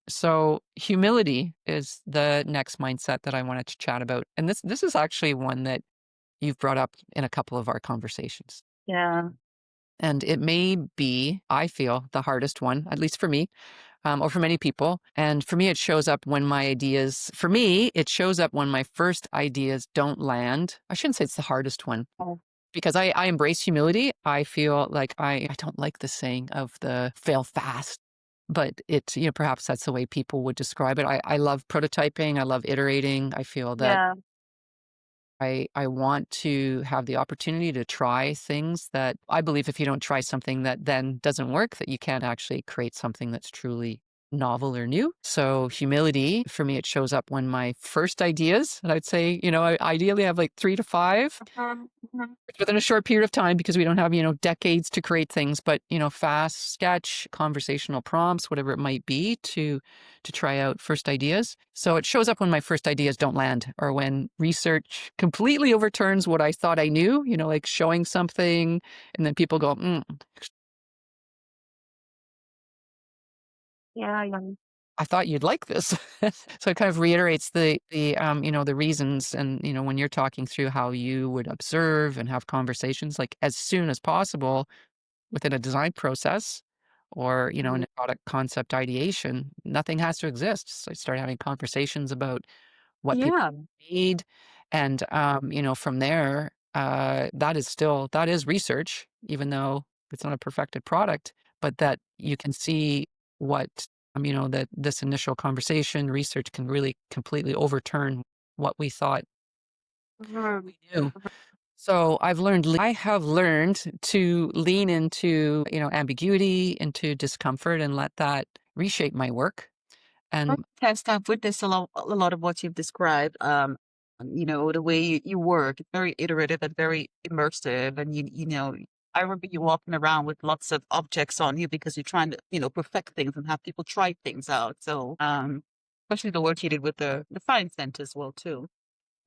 So humility is the next mindset that I wanted to chat about. And this is actually one that you've brought up in a couple of our conversations. Yeah. And it may be, I feel, the hardest one, at least for me, or for many people. And for me, it shows up when it shows up when my first ideas don't land. I shouldn't say it's the hardest one Oh, because I embrace humility. I feel like I don't like the saying of the fail fast, but perhaps that's the way people would describe it. I love prototyping. I love iterating. I feel that yeah. I want to have the opportunity to try things that I believe if you don't try something that then doesn't work, that you can't actually create something that's truly novel or new. So humility, for me, it shows up when my first ideas, and I'd say, I ideally have like 3 to 5 Mhm, mhm. within a short period of time because we don't have, decades to create things, but, fast sketch, conversational prompts, whatever it might be to try out first ideas. So it shows up when my first ideas don't land or when research completely overturns what I thought I knew, like showing something and then people go, Yeah, yeah. I thought you'd like this. So it kind of reiterates the reasons and, when you're talking through how you would observe and have conversations like as soon as possible within a design process or, in Mhm. a product concept ideation, nothing has to exist. So I start having conversations about what people Yeah. need. And, from there, that is research, even though it's not a perfected product, but that you can see what, that this initial conversation research can really completely overturn what we thought Mhm. we knew. So I have learned to lean into, ambiguity, into discomfort and let that reshape my work. And Test, I've witnessed a lot of what you've described. The way you work, it's very iterative and very immersive. And I remember you walking around with lots of objects on you because you're trying to, perfect things and have people try things out. So, especially the work you did with the Science Center as well, too.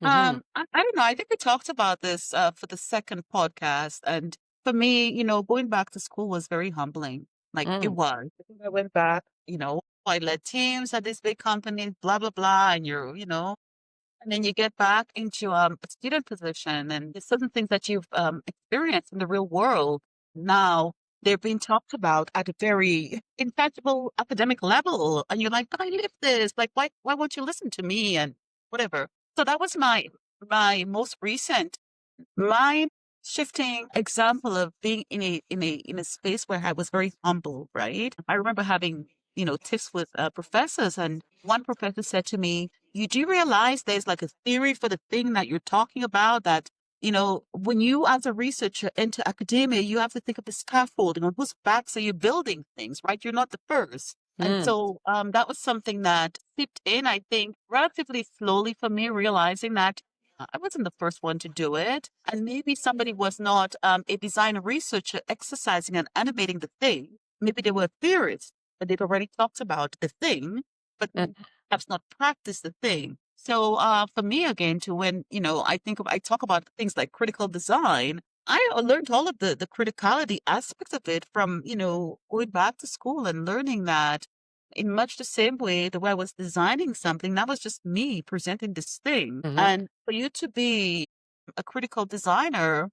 Mhm. I don't know. I think we talked about this for the second podcast, and for me, going back to school was very humbling. Like it Mm. was. I think I went back. I led teams at this big company, blah blah blah, and and then you get back into a student position, and there's certain things that you've experienced in the real world. Now they're being talked about at a very intangible academic level, and you're like, "But I live this. Like, why won't you listen to me?" And whatever. So that was my most recent mind shifting example of being in a space where I was very humble, right? I remember having, tips with professors, and one professor said to me, "You do realize there's like a theory for the thing that you're talking about that, when you as a researcher enter academia, you have to think of the scaffolding on whose backs are you building things, right? You're not the first." And Mm. so that was something that seeped in, I think, relatively slowly for me, realizing that I wasn't the first one to do it. And maybe somebody was not a designer researcher exercising and animating the thing. Maybe they were theorists, but they'd already talked about the thing, but Mm. perhaps not practiced the thing. So for me, again, to when, I talk about things like critical design, I learned all of the criticality aspects of it from, going back to school and learning that in much the same way, the way I was designing something, that was just me presenting this thing. Mhm. And for you to be a critical designer,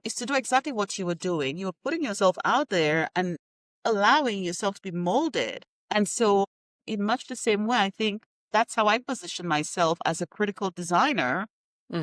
is to do exactly what you were doing. You were putting yourself out there and allowing yourself to be molded. And so, in much the same way, I think that's how I position myself as a critical designer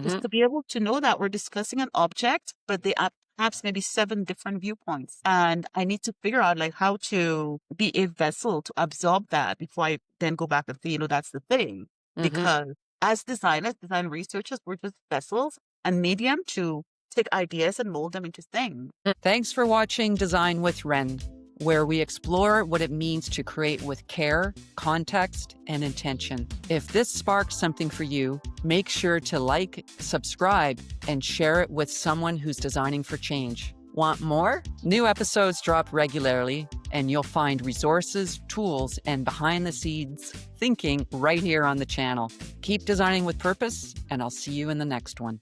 is Mhm. to be able to know that we're discussing an object, but they have perhaps maybe 7 different viewpoints. And I need to figure out like how to be a vessel to absorb that before I then go back and say, that's the thing. Mhm. Because as designers, design researchers, we're just vessels and medium to take ideas and mold them into things. Thanks for watching Design with Renn, where we explore what it means to create with care, context, and intention. If this sparked something for you, make sure to like, subscribe, and share it with someone who's designing for change. Want more? New episodes drop regularly, and you'll find resources, tools, and behind-the-scenes thinking right here on the channel. Keep designing with purpose, and I'll see you in the next one.